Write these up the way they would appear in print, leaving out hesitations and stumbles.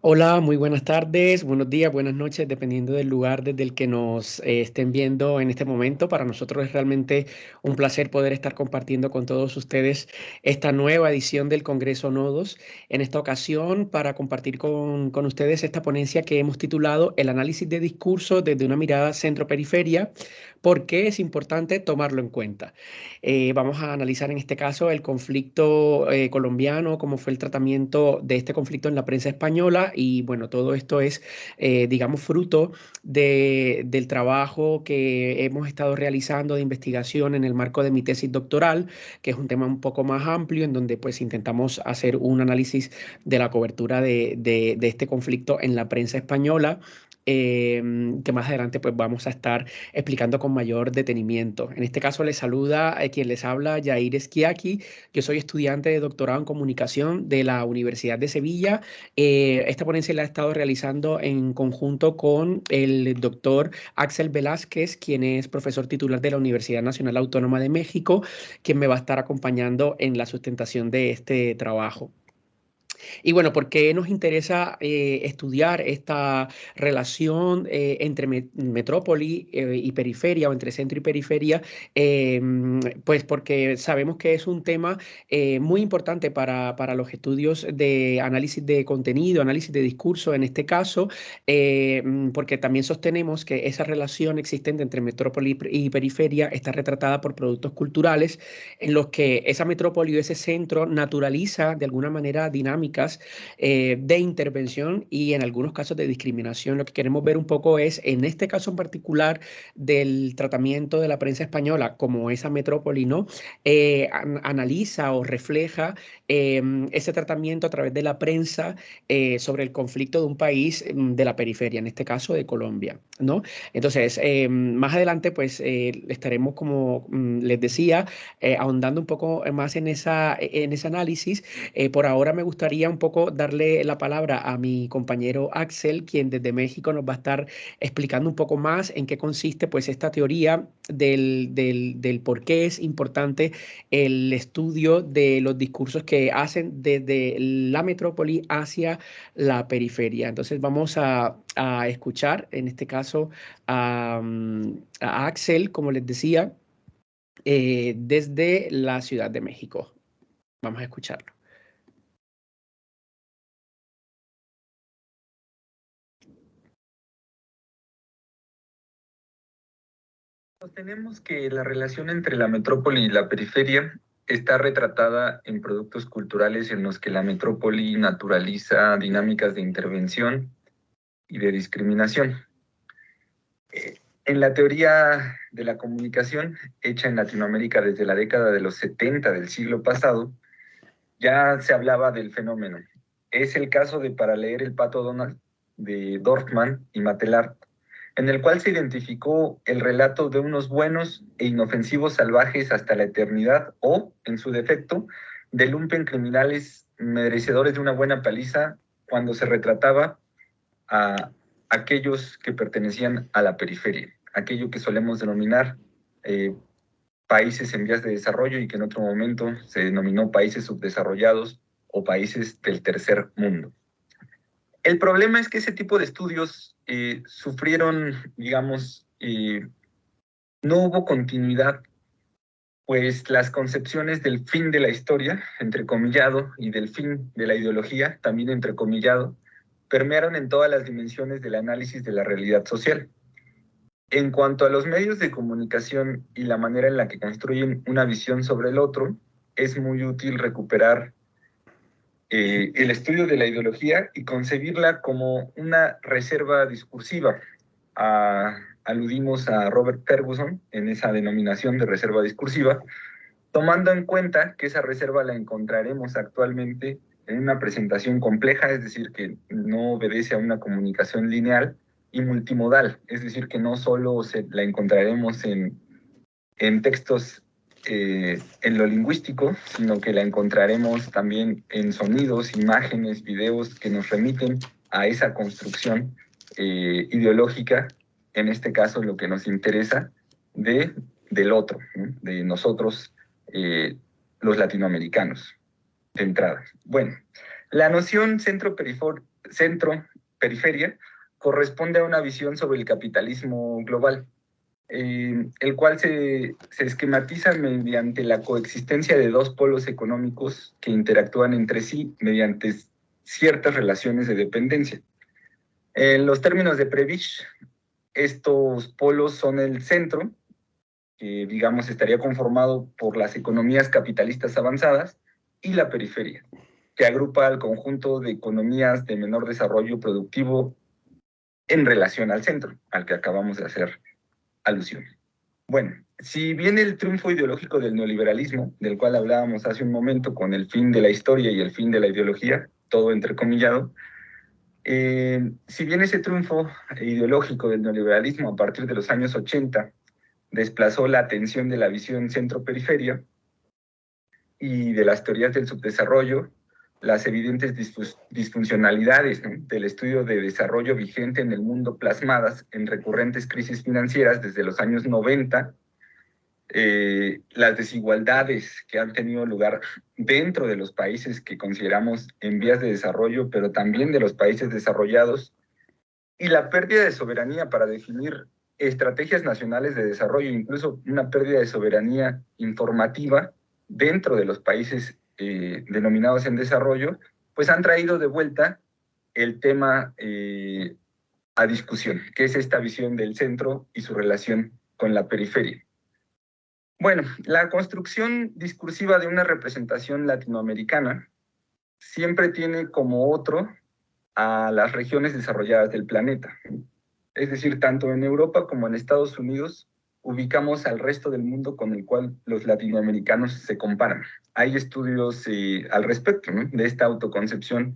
Hola, muy buenas tardes, buenos días, buenas noches, dependiendo del lugar desde el que nos estén viendo en este momento. Para nosotros es realmente un placer poder estar compartiendo con todos ustedes esta nueva edición del Congreso Nodos. En esta ocasión, para compartir con ustedes esta ponencia que hemos titulado El análisis de discurso desde una mirada centro-periferia, ¿por qué es importante tomarlo en cuenta? Vamos a analizar en este caso el conflicto colombiano, cómo fue el tratamiento de este conflicto en la prensa española y bueno, todo esto es, digamos, fruto del trabajo que hemos estado realizando de investigación en el marco de mi tesis doctoral, que es un tema un poco más amplio en donde pues intentamos hacer un análisis de la cobertura de este conflicto en la prensa española. Que más adelante pues vamos a estar explicando con mayor detenimiento. En este caso les saluda quien les habla, Yair Esquiaki. Yo soy estudiante de doctorado en comunicación de la Universidad de Sevilla. Esta ponencia la he estado realizando en conjunto con el doctor Axel Velázquez, quien es profesor titular de la Universidad Nacional Autónoma de México, quien me va a estar acompañando en la sustentación de este trabajo. Y bueno, ¿por qué nos interesa estudiar esta relación entre metrópoli y periferia o entre centro y periferia? Pues porque sabemos que es un tema muy importante para los estudios de análisis de contenido, análisis de discurso en este caso, porque también sostenemos que esa relación existente entre metrópoli y periferia está retratada por productos culturales en los que esa metrópoli o ese centro naturaliza de alguna manera dinámicas de intervención y en algunos casos de discriminación. Lo que queremos ver un poco es, en este caso en particular del tratamiento de la prensa española, como esa metrópoli, ¿no? Analiza o refleja ese tratamiento a través de la prensa sobre el conflicto de un país de la periferia, en este caso de Colombia, ¿no? Entonces, más adelante, pues estaremos, como les decía, ahondando un poco más en ese análisis. Por ahora me gustaría un poco darle la palabra a mi compañero Axel, quien desde México nos va a estar explicando un poco más en qué consiste pues esta teoría del por qué es importante el estudio de los discursos que hacen desde la metrópoli hacia la periferia. Entonces vamos a escuchar en este caso a Axel, como les decía, desde la Ciudad de México. Vamos a escucharlo. Sostenemos que la relación entre la metrópoli y la periferia está retratada en productos culturales en los que la metrópoli naturaliza dinámicas de intervención y de discriminación. En la teoría de la comunicación, hecha en Latinoamérica desde la década de los 70 del siglo pasado, ya se hablaba del fenómeno. Es el caso de Para leer el Pato Donald, de Dorfman y Matelar, en el cual se identificó el relato de unos buenos e inofensivos salvajes hasta la eternidad o, en su defecto, de lumpen criminales merecedores de una buena paliza cuando se retrataba a aquellos que pertenecían a la periferia, aquello que solemos denominar países en vías de desarrollo y que en otro momento se denominó países subdesarrollados o países del tercer mundo. El problema es que ese tipo de estudios sufrieron, digamos, no hubo continuidad, pues las concepciones del fin de la historia, entrecomillado, y del fin de la ideología, también entrecomillado, permearon en todas las dimensiones del análisis de la realidad social. En cuanto a los medios de comunicación y la manera en la que construyen una visión sobre el otro, es muy útil recuperar el estudio de la ideología y concebirla como una reserva discursiva. Aludimos a Robert Ferguson en esa denominación de reserva discursiva, tomando en cuenta que esa reserva la encontraremos actualmente en una presentación compleja, es decir, que no obedece a una comunicación lineal y multimodal, es decir, que no solo la encontraremos en textos en lo lingüístico, sino que la encontraremos también en sonidos, imágenes, videos que nos remiten a esa construcción ideológica, en este caso lo que nos interesa del otro, ¿no? De nosotros, los latinoamericanos, de entrada. Bueno, la noción centro, periferia, corresponde a una visión sobre el capitalismo global, el cual se esquematiza mediante la coexistencia de dos polos económicos que interactúan entre sí mediante ciertas relaciones de dependencia. En los términos de Prebisch, estos polos son el centro, que digamos estaría conformado por las economías capitalistas avanzadas, y la periferia, que agrupa al conjunto de economías de menor desarrollo productivo en relación al centro, al que acabamos de hacer alusión. Bueno, si bien el triunfo ideológico del neoliberalismo, del cual hablábamos hace un momento, con el fin de la historia y el fin de la ideología, todo entrecomillado, si bien ese triunfo ideológico del neoliberalismo a partir de los años 80 desplazó la atención de la visión centro-periferia y de las teorías del subdesarrollo, las evidentes disfuncionalidades, ¿no?, del estudio de desarrollo vigente en el mundo plasmadas en recurrentes crisis financieras desde los años 90, las desigualdades que han tenido lugar dentro de los países que consideramos en vías de desarrollo, pero también de los países desarrollados, y la pérdida de soberanía para definir estrategias nacionales de desarrollo, incluso una pérdida de soberanía informativa dentro de los países denominados en desarrollo, pues han traído de vuelta el tema a discusión, que es esta visión del centro y su relación con la periferia. Bueno, la construcción discursiva de una representación latinoamericana siempre tiene como otro a las regiones desarrolladas del planeta. Es decir, tanto en Europa como en Estados Unidos ubicamos al resto del mundo con el cual los latinoamericanos se comparan. Hay estudios al respecto, ¿no?, de esta autoconcepción,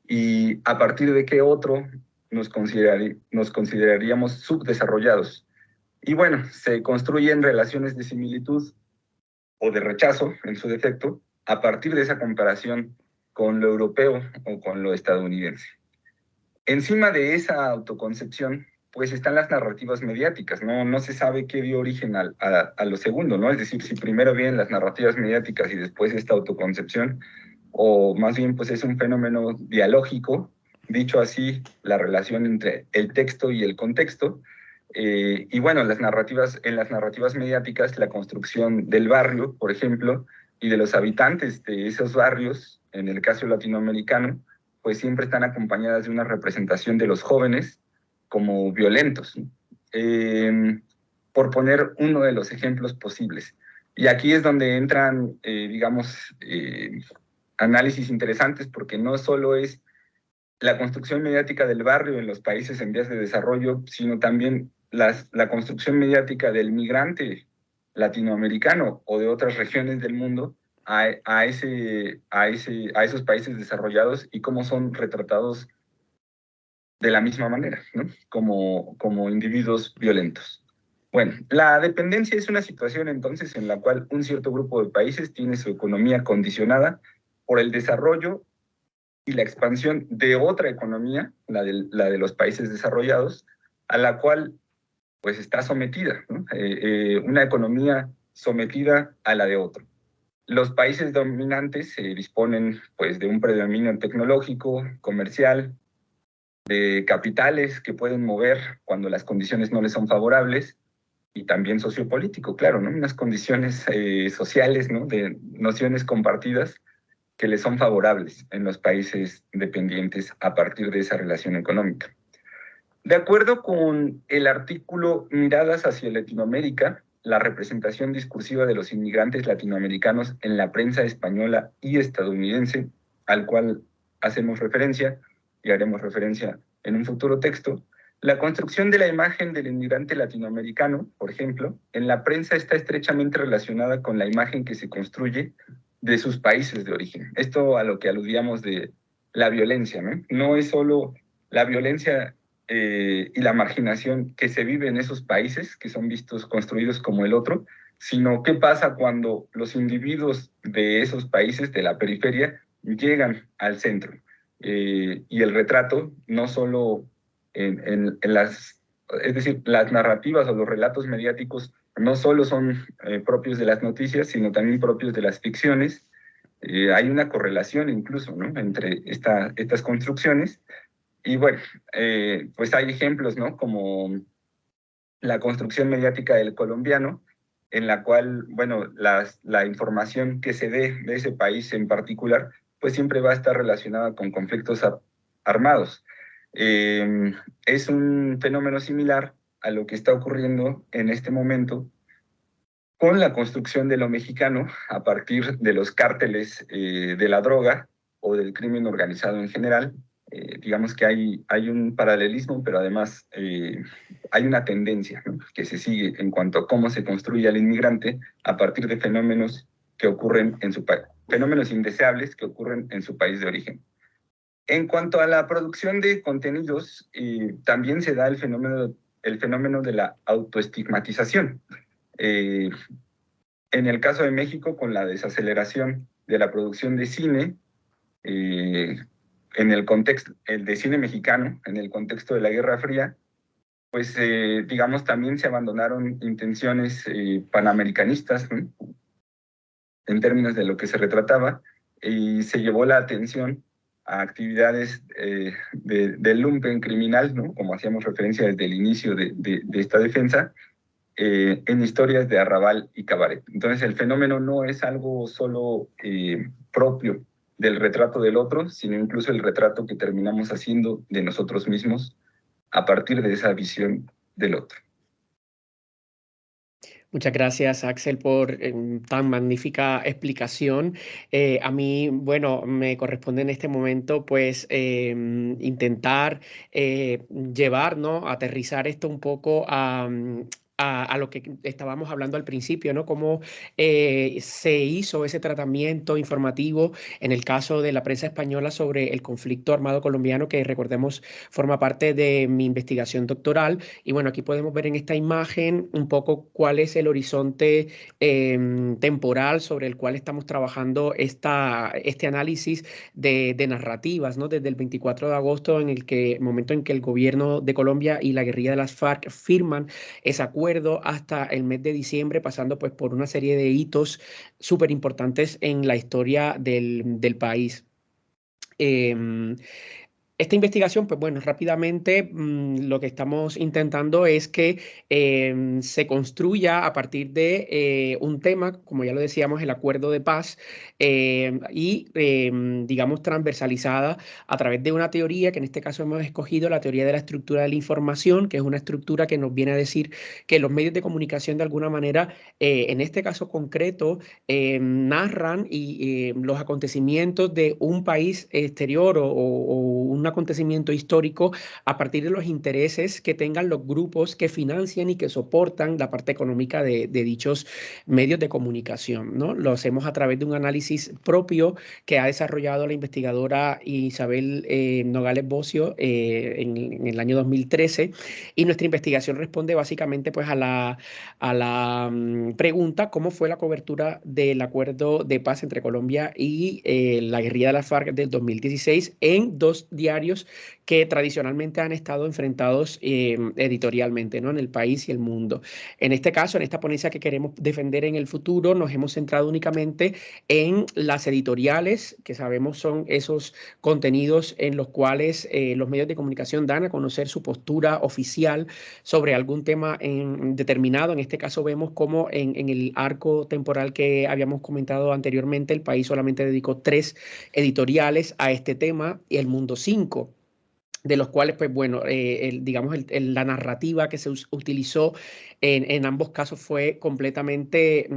y a partir de qué otro nos consideraríamos subdesarrollados. Y bueno, se construyen relaciones de similitud o de rechazo, en su defecto, a partir de esa comparación con lo europeo o con lo estadounidense. Encima de esa autoconcepción, pues están las narrativas mediáticas, ¿no? No se sabe qué dio origen a lo segundo, ¿no? Es decir, si primero vienen las narrativas mediáticas y después esta autoconcepción, o más bien pues es un fenómeno dialógico, dicho así, la relación entre el texto y el contexto. Y bueno, en las narrativas mediáticas, la construcción del barrio, por ejemplo, y de los habitantes de esos barrios, en el caso latinoamericano, pues siempre están acompañadas de una representación de los jóvenes como violentos, ¿no? Por poner uno de los ejemplos posibles. Y aquí es donde entran, análisis interesantes, porque no solo es la construcción mediática del barrio en los países en vías de desarrollo, sino también la construcción mediática del migrante latinoamericano o de otras regiones del mundo a esos países desarrollados, y cómo son retratados de la misma manera, ¿no?, como individuos violentos. Bueno, la dependencia es una situación entonces en la cual un cierto grupo de países tiene su economía condicionada por el desarrollo y la expansión de otra economía, la de los países desarrollados, a la cual pues está sometida, ¿no? Una economía sometida a la de otro. Los países dominantes disponen pues de un predominio tecnológico, comercial, de capitales que pueden mover cuando las condiciones no les son favorables, y también sociopolítico, claro, ¿no?, unas condiciones sociales, ¿no?, de nociones compartidas que les son favorables en los países dependientes a partir de esa relación económica. De acuerdo con el artículo Miradas hacia Latinoamérica, la representación discursiva de los inmigrantes latinoamericanos en la prensa española y estadounidense, al cual hacemos referencia y haremos referencia en un futuro texto, la construcción de la imagen del inmigrante latinoamericano, por ejemplo, en la prensa está estrechamente relacionada con la imagen que se construye de sus países de origen. Esto a lo que aludíamos de la violencia, ¿no? No es solo la violencia y la marginación que se vive en esos países, que son vistos construidos como el otro, sino qué pasa cuando los individuos de esos países, de la periferia, llegan al centro. Y el retrato, no solo en las, es decir, las narrativas o los relatos mediáticos no solo son propios de las noticias, sino también propios de las ficciones. Hay una correlación incluso, ¿no?, entre estas construcciones, Y bueno, pues hay ejemplos, ¿no? Como la construcción mediática del colombiano, en la cual, bueno, la información que se dé de ese país en particular, pues siempre va a estar relacionada con conflictos armados. Es un fenómeno similar a lo que está ocurriendo en este momento con la construcción de lo mexicano a partir de los cárteles de la droga o del crimen organizado en general. Digamos que hay un paralelismo, pero además hay una tendencia, ¿no?, que se sigue en cuanto a cómo se construye al inmigrante a partir de fenómenos que ocurren en su país, fenómenos indeseables que ocurren en su país de origen. En cuanto a la producción de contenidos, también se da el fenómeno de la autoestigmatización. En el caso de México, con la desaceleración de la producción de cine, en el contexto el de cine mexicano, en el contexto de la Guerra Fría, pues digamos también se abandonaron intenciones panamericanistas, ¿no?, en términos de lo que se retrataba, y se llevó la atención a actividades del lumpen criminal, ¿no?, como hacíamos referencia desde el inicio de esta defensa, en historias de arrabal y cabaret. Entonces el fenómeno no es algo solo propio del retrato del otro, sino incluso el retrato que terminamos haciendo de nosotros mismos a partir de esa visión del otro. Muchas gracias, Axel, por tan magnífica explicación. A mí, bueno, me corresponde en este momento, pues, intentar llevar, ¿no?, aterrizar esto un poco a lo que estábamos hablando al principio, ¿no? Cómo se hizo ese tratamiento informativo en el caso de la prensa española sobre el conflicto armado colombiano, que recordemos forma parte de mi investigación doctoral. Y bueno, aquí podemos ver en esta imagen un poco cuál es el horizonte temporal sobre el cual estamos trabajando este análisis de narrativas, ¿no? Desde el 24 de agosto, momento en que el gobierno de Colombia y la guerrilla de las FARC firman ese acuerdo, hasta el mes de diciembre, pasando pues por una serie de hitos súper importantes en la historia del país. Esta investigación, pues bueno, rápidamente lo que estamos intentando es que se construya a partir de un tema, como ya lo decíamos, el acuerdo de paz, digamos, transversalizada a través de una teoría, que en este caso hemos escogido la teoría de la estructura de la información, que es una estructura que nos viene a decir que los medios de comunicación de alguna manera, en este caso concreto, narran los acontecimientos de un país exterior o un acontecimiento histórico a partir de los intereses que tengan los grupos que financian y que soportan la parte económica de dichos medios de comunicación, ¿no? Lo hacemos a través de un análisis propio que ha desarrollado la investigadora Isabel Nogales Bocio en el año 2013, y nuestra investigación responde básicamente pues a la pregunta: ¿cómo fue la cobertura del acuerdo de paz entre Colombia y la guerrilla de la FARC del 2016 en dos diarios que tradicionalmente han estado enfrentados editorialmente, ¿no?, en el país y el mundo? En este caso, en esta ponencia que queremos defender en el futuro, nos hemos centrado únicamente en las editoriales, que sabemos son esos contenidos en los cuales los medios de comunicación dan a conocer su postura oficial sobre algún tema determinado. En este caso vemos cómo en el arco temporal que habíamos comentado anteriormente, el país solamente dedicó 3 editoriales a este tema, y el mundo 5, de los cuales, pues bueno, digamos, la narrativa que se utilizó en ambos casos fue completamente,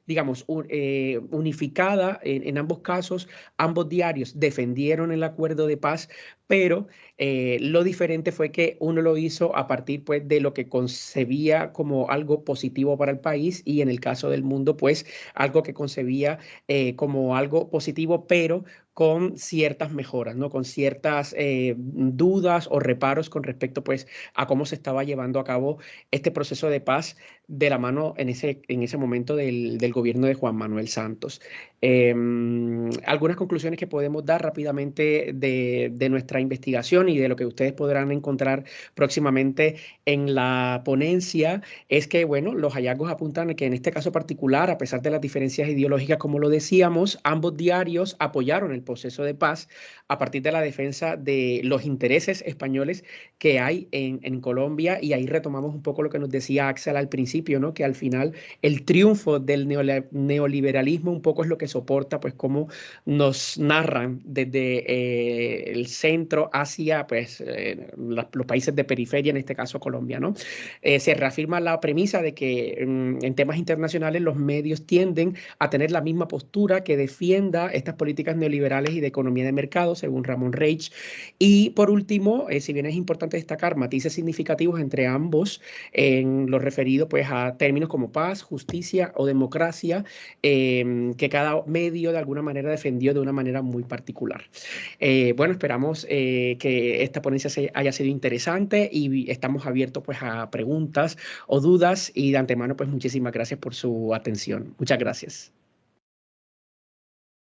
digamos, unificada en ambos casos. Ambos diarios defendieron el acuerdo de paz, pero lo diferente fue que uno lo hizo a partir pues de lo que concebía como algo positivo para el país, y en el caso del mundo pues algo que concebía como algo positivo, pero con ciertas mejoras, ¿no?, con ciertas dudas o reparos con respecto pues a cómo se estaba llevando a cabo este proceso de paz de la mano en ese momento del gobierno de Juan Manuel Santos. Algunas conclusiones que podemos dar rápidamente de nuestra investigación y de lo que ustedes podrán encontrar próximamente en la ponencia es que, bueno, los hallazgos apuntan a que en este caso particular, a pesar de las diferencias ideológicas, como lo decíamos, ambos diarios apoyaron el proceso de paz a partir de la defensa de los intereses españoles que hay en Colombia. Y ahí retomamos un poco lo que nos decía Axel al principio, ¿no? Que al final el triunfo del neoliberalismo un poco es lo que soporta, pues, cómo nos narran desde el centro hacia, pues, los países de periferia, en este caso Colombia, ¿no? Se reafirma la premisa de que en temas internacionales los medios tienden a tener la misma postura que defienda estas políticas neoliberales y de economía de mercado, según Ramón Reich. Y por último, si bien es importante destacar matices significativos entre ambos en lo referido, pues, a términos como paz, justicia o democracia, que cada medio de alguna manera defendió de una manera muy particular. Bueno, esperamos que esta ponencia haya sido interesante y estamos abiertos, pues, a preguntas o dudas, y de antemano, pues, muchísimas gracias por su atención. Muchas gracias.